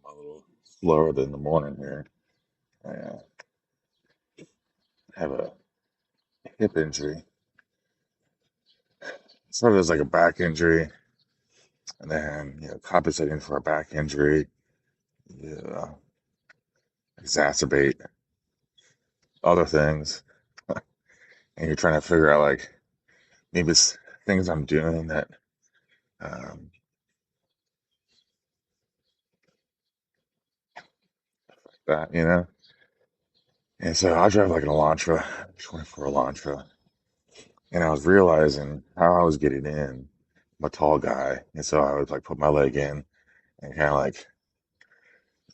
I'm a little slower than the morning here. I have a hip injury. Started as like a back injury, and then compensating for a back injury, you exacerbate other things, and you're trying to figure out like maybe it's things I'm doing that um, that. And so I drive like an Elantra, 24 Elantra, and I was realizing how I was getting in. I'm a tall guy, and so I would like put my leg in and kind of like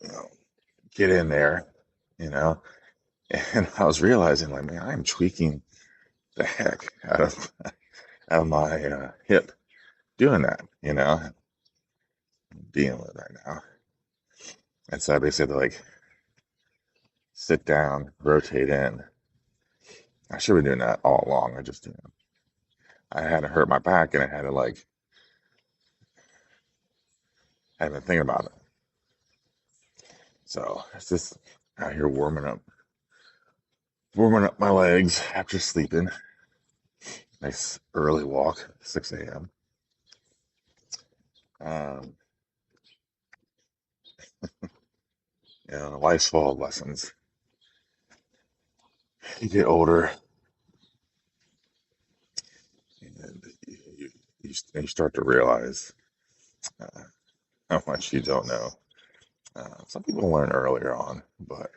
you know get in there, you know. And I was realizing like, man, I'm tweaking the heck out of my hip doing that, dealing with it right now. And so I basically had to like sit down, rotate in. I should have been doing that all along. I had to hurt my back and I had to like, I had been thinking about it. So it's just out here warming up my legs after sleeping. Nice early walk, 6 a.m. Um, life's full of lessons. You get older and you start to realize uh, how much you don't know. Some people learn earlier on, but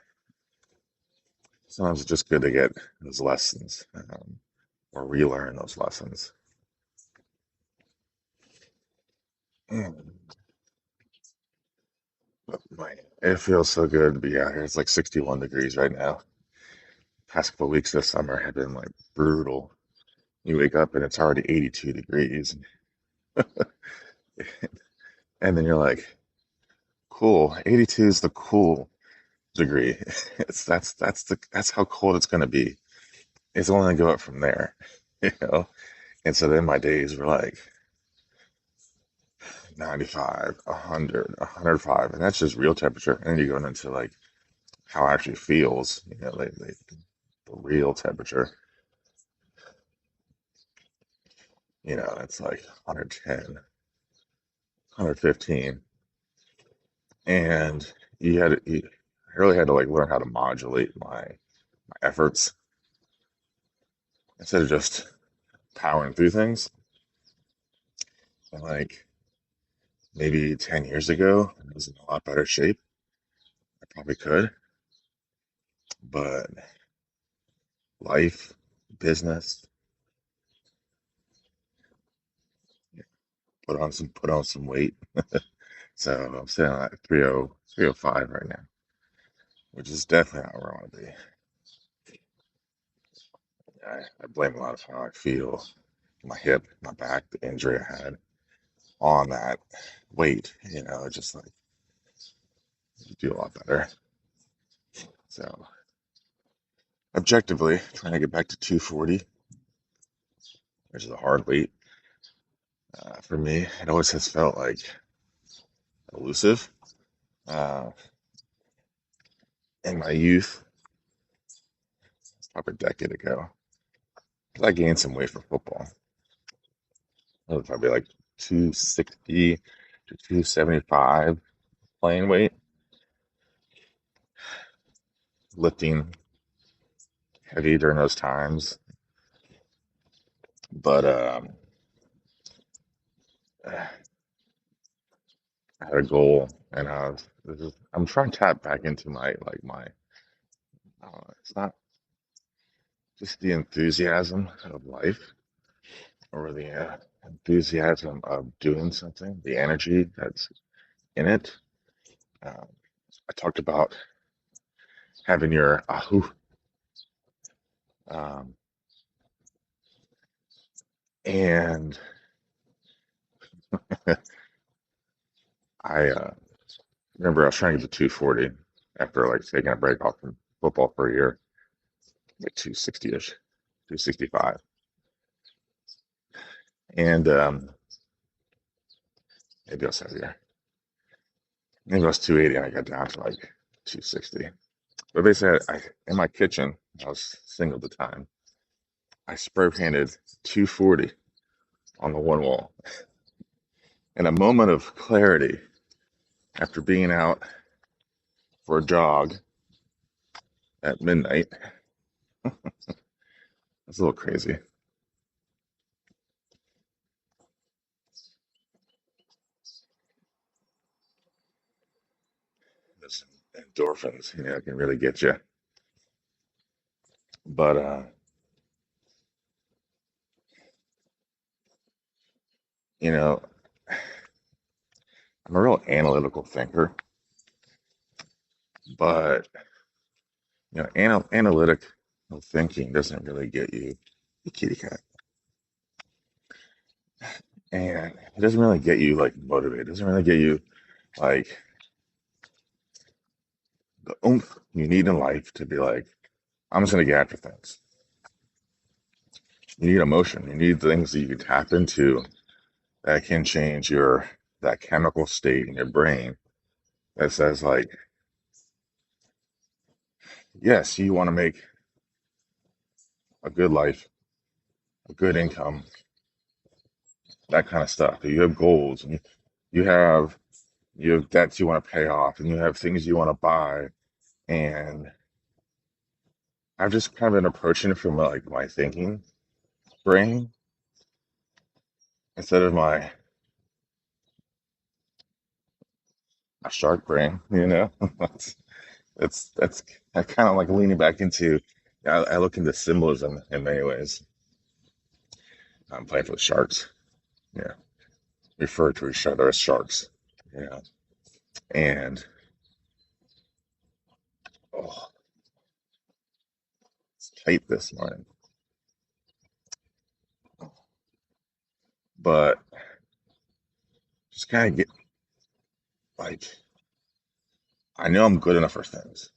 sometimes it's just good to get those lessons or relearn those lessons. But man, it feels so good to be out here. It's like 61 degrees right now. Past couple of weeks this summer have been like brutal. You wake up and it's already 82 degrees, and then you're like, "Cool, 82 is the cool degree. That's how cold it's gonna be. It's only gonna go up from there, you know." And so then my days were like 95, 100, 105, and that's just real temperature. And then you're going into like how it actually feels, the real temperature, it's like 110, 115. And I really had to like learn how to modulate my efforts instead of just powering through things. And like maybe 10 years ago, I was in a lot better shape. I probably could, but life, business, put on some weight. So I'm sitting at 305 right now, which is definitely not where I want to be. I blame a lot of how I feel, my hip, my back, the injury I had on that weight. Just like you do a lot better. So objectively, trying to get back to 240, which is a hard weight for me. It always has felt like elusive. Uh, in my youth, it's probably a decade ago, 'cause I gained some weight for football. I was probably like 260 to 275 playing weight, lifting heavy during those times. But I had a goal, and I'm trying to tap back into my. It's not just the enthusiasm of life or the enthusiasm of doing something, the energy that's in it. Um, I talked about having your ahu, um, and I remember I was trying to get to 240 after like taking a break off from football for a year, like 260-ish, 265. And maybe I was heavier. Maybe I was 280 and I got down to like 260. But basically, in my kitchen, I was single at the time. I spray painted 240 on the one wall. In a moment of clarity, after being out for a jog at midnight, it's a little crazy. Those endorphins, can really get you. But you know, I'm a real analytical thinker, but analytic thinking doesn't really get you the kitty cat, and it doesn't really get you like motivated. It doesn't really get you like the oomph you need in life to be like, I'm just gonna get after things. You need emotion. You need things that you can tap into that can change that chemical state in your brain that says like, yes, you want to make a good life, a good income, that kind of stuff. You have goals, and you have you have debts you want to pay off, and you have things you want to buy. And I've just kind of been approaching it from like my thinking brain instead of my shark brain. That's that's I kind of like leaning back into. I look into symbolism in many ways. I'm playing for the Sharks. Yeah, refer to each other as sharks. Yeah, and oh, it's tight this morning, but just kind of get like I know I'm good enough for things.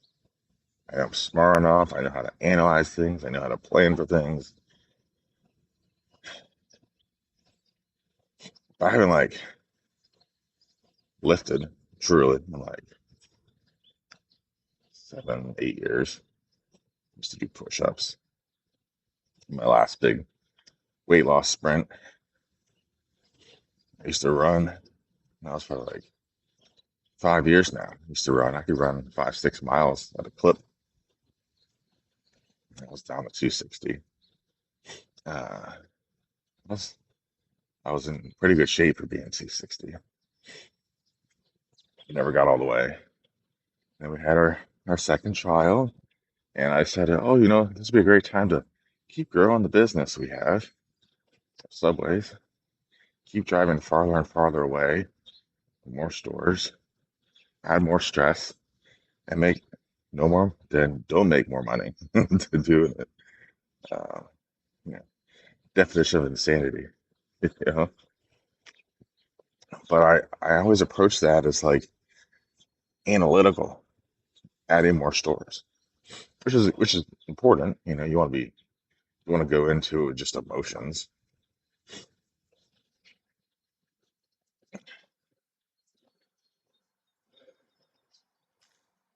I know I'm smart enough. I know how to analyze things. I know how to plan for things. But I haven't like lifted truly in like 7, 8 years. I used to do push-ups. My last big weight loss sprint, I used to run. That was for like 5 years now. I used to run. I could run 5, 6 miles at a clip. I was down to 260. I was I was in pretty good shape for being 260. Never got all the way. Then we had our second child, and I said, "Oh, this would be a great time to keep growing the business we have, Subways. Keep driving farther and farther away, more stores, add more stress, and make no more. Then don't make more money to do it." Uh, yeah, definition of insanity, you know. But I always approach that as like analytical, adding more stores, which is important. You want to go into just emotions,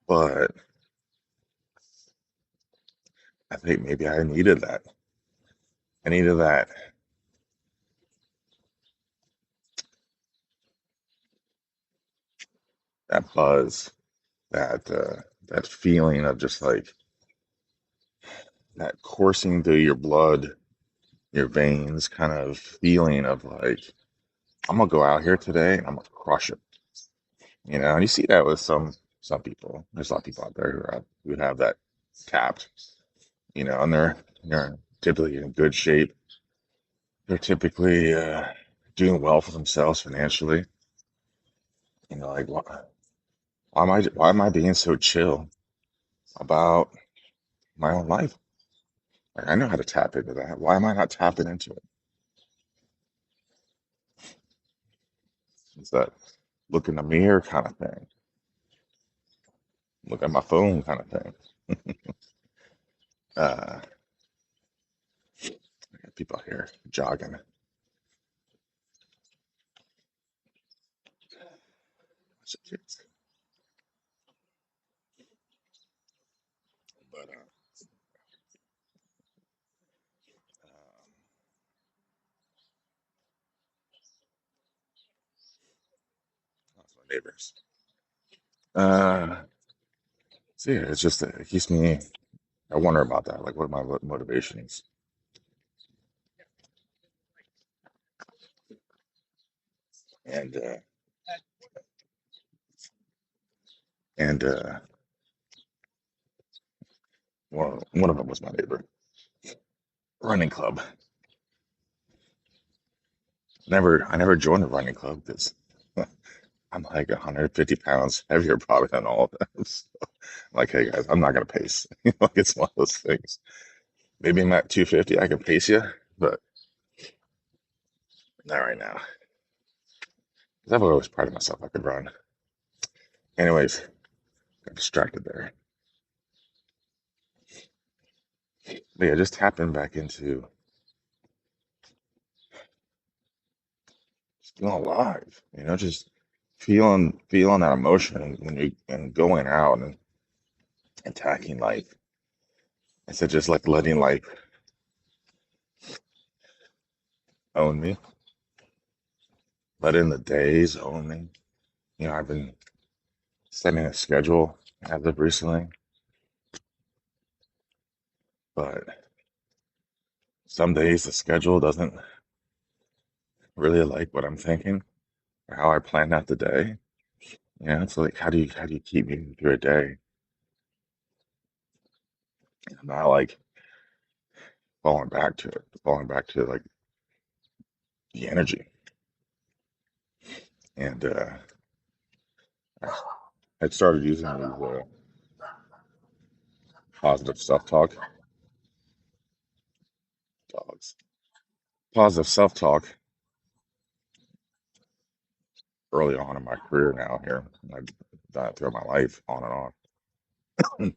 but I think maybe I needed that. I needed that buzz, that feeling of just like that coursing through your blood, your veins, kind of feeling of like, I'm gonna go out here today and I'm gonna crush it. And you see that with some people. There's a lot of people out there who have that tapped, and they're typically in good shape. They're typically doing well for themselves financially. Like why am I being so chill about my own life? Like, I know how to tap into that. Why am I not tapping into it? It's that look in the mirror kind of thing, look at my phone kind of thing. I got people here jogging. Kids. my neighbors. Uh, so yeah, it's just it keeps me. I wonder about that. Like, what are my motivations? And and one of them was my neighbor. Running club. I never joined a running club because I'm like 150 pounds heavier probably than all of them. So, like, hey guys, I'm not gonna pace. Like it's one of those things. Maybe I'm at 250, I can pace you, but not right now. 'Cause I've always prided myself I could run. Anyways, got distracted there. But yeah, just tapping back into just feeling alive, just feeling that emotion when you and going out and attacking life instead of just like letting life own me, letting the days own me. I've been setting a schedule as of recently, but some days the schedule doesn't really like what I'm thinking or how I planned out the day. It's like how do you keep moving through a day? I'm not like falling back to like the energy. And I started using these positive self-talk dogs. Positive self-talk early on in my career now here. I've done it throughout my life on and on.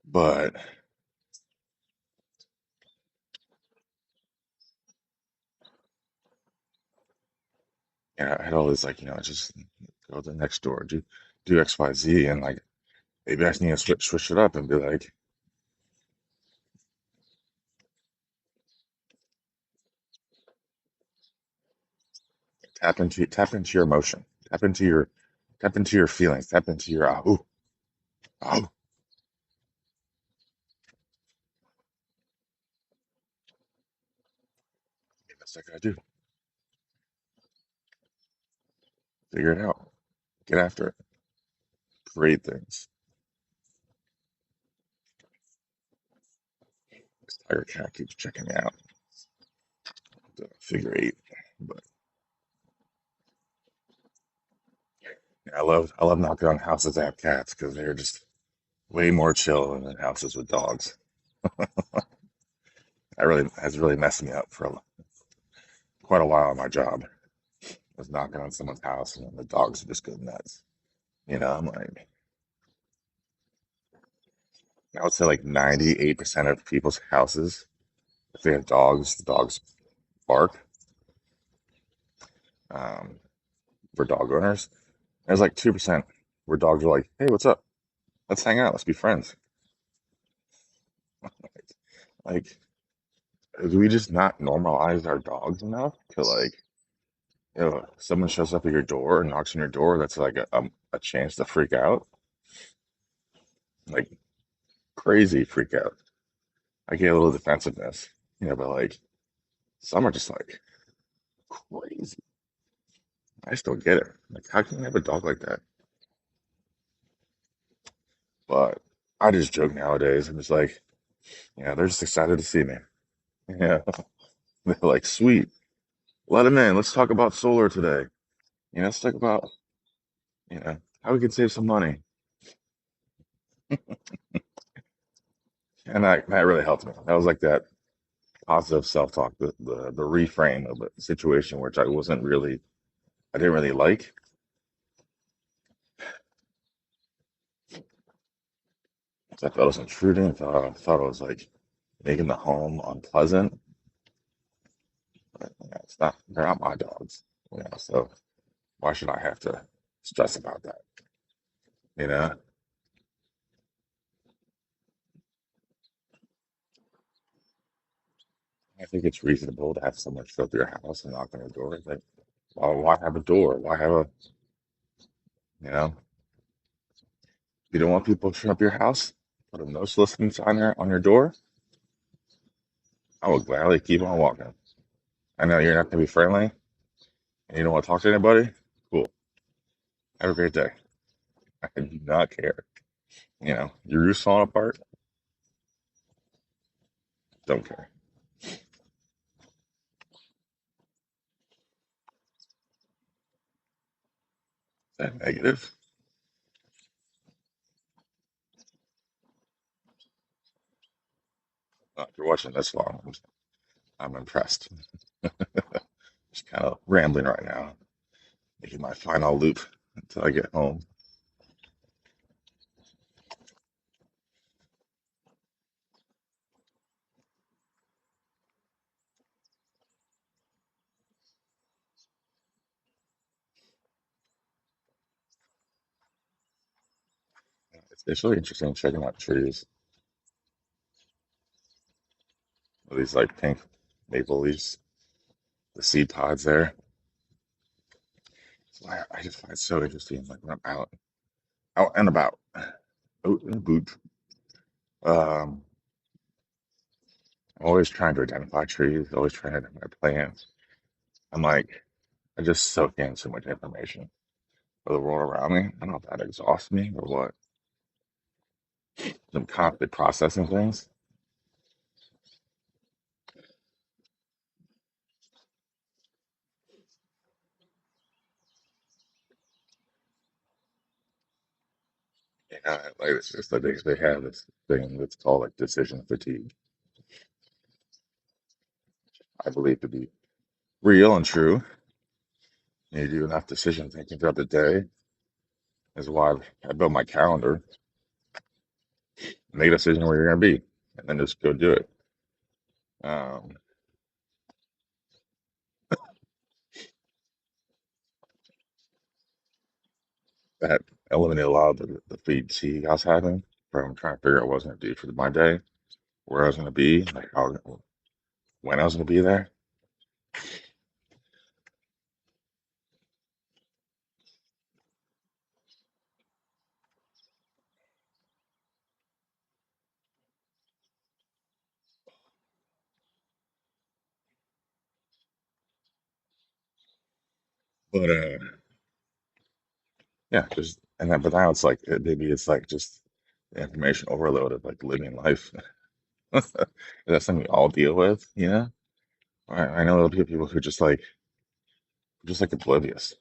But I had all this like, just go to the next door, do XYZ, and like maybe I just need to switch it up and be like, tap into your emotion, tap into your feelings, tap into your ooh, oh, that's what I gotta do. Figure it out. Get after it. Create things. This tiger cat keeps checking me out. Figure eight. But yeah, I love knocking on houses that have cats because they're just way more chill than houses with dogs. That really has really messed me up for quite a while on my job. I was knocking on someone's house and the dogs would just go nuts. I'm like, I would say like 98% of people's houses, if they have dogs, the dogs bark um, for dog owners. There's like 2% where dogs are like, hey, what's up? Let's hang out. Let's be friends. Like, do we just not normalize our dogs enough to like, someone shows up at your door and knocks on your door, that's like a chance to freak out, like crazy freak out. I get a little defensiveness, but like some are just like crazy. I just don't get it. Like, how can you have a dog like that? But I just joke nowadays. I'm just like, yeah, they're just excited to see me. Yeah, they're like, sweet, let them in. Let's talk about solar today. Let's talk about how we can save some money. And that really helped me. That was like that positive self-talk, the reframe of a situation which I didn't really like. So I thought it was intruding. I thought it was like making the home unpleasant. But, it's not. They're not my dogs. So why should I have to stress about that? You know. I think it's reasonable to have someone show up to your house and knock on your door. Like, Why have a door? Why have a, you know, you don't want people to show up your house? Put a no soliciting sign there on your door. I would gladly keep on walking. I know you're not going to be friendly and you don't want to talk to anybody. Cool. Have a great day. I do not care. Your roof's falling apart. Don't care. Is that negative? If you're watching this long, I'm impressed. Just kind of rambling right now, making my final loop until I get home. It's really interesting checking out trees. These like pink maple leaves, the seed pods there. So I just find it so interesting. Like when I'm out and about, out and about. Um, I'm always trying to identify trees, always trying to identify plants. I'm like, I just soak in so much information of the world around me. I don't know if that exhausts me or what. I'm constantly processing things. Like it's just like they have this thing that's called like decision fatigue. I believe to be real and true. You do enough decision thinking throughout the day is why I build my calendar, make a decision where you're gonna be, and then just go do it. Um, that eliminated a lot of the fatigue I was having from trying to figure out what I was gonna do for my day, where I was gonna be, like when I was gonna be there. But yeah, just and then but now it's like maybe it's like just information overload of like living life. That's something we all deal with, you know? I know there'll be people who just like oblivious,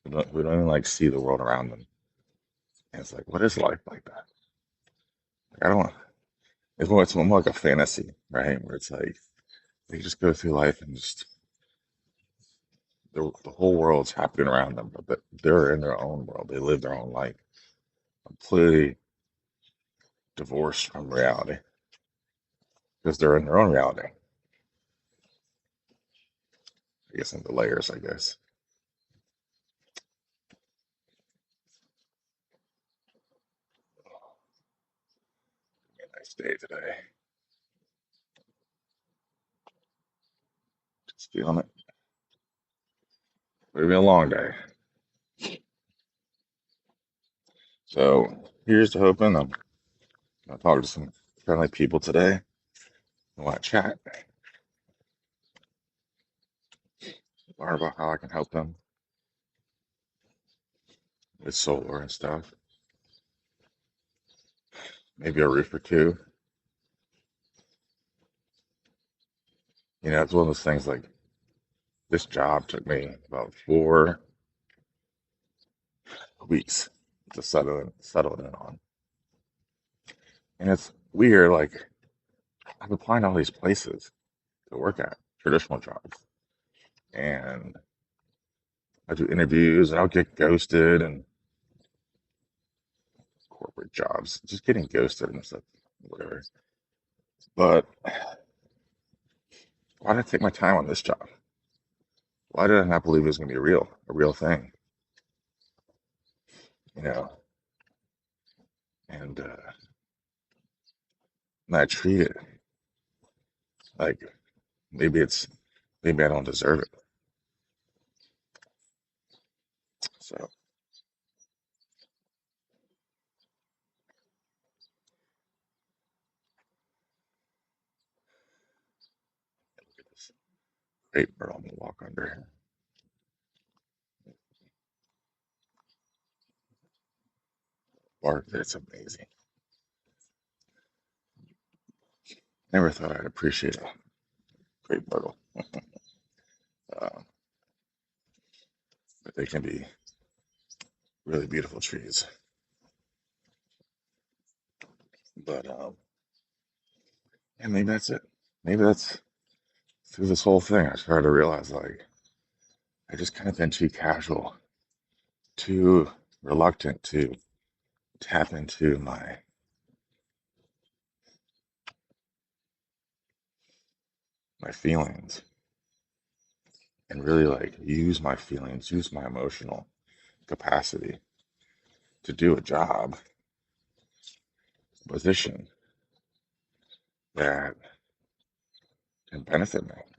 who don't even like see the world around them. And it's like, what is life like that? Like, I don't. It's more like a fantasy, right? Where it's like they just go through life and just the whole world's happening around them, but they're in their own world. They live their own life, completely divorced from reality because they're in their own reality. I guess in the layers, I guess. Nice day today. Just feeling it. It'll be a long day. So here's to hoping I'm gonna talk to some friendly people today. I want to chat, learn about how I can help them with solar and stuff. Maybe a roof or two. It's one of those things like this job took me about 4 weeks to settle it in on. And it's weird, like I've applied to all these places to work at, traditional jobs. And I do interviews and I'll get ghosted and corporate jobs, just getting ghosted and stuff, whatever. But why did I take my time on this job? Why did I not believe it was gonna be a real thing? You know, and I treat it like maybe it's maybe I don't deserve it. So look at this great bird. I'm gonna walk under here. Bark, it's amazing. Never thought I'd appreciate a great myrtle, uh, but they can be really beautiful trees. But yeah, maybe that's it. Maybe that's through this whole thing. I started to realize like I just kind of been too casual, too reluctant to tap into my feelings and really like use my feelings, use my emotional capacity to do a job, position that can benefit me.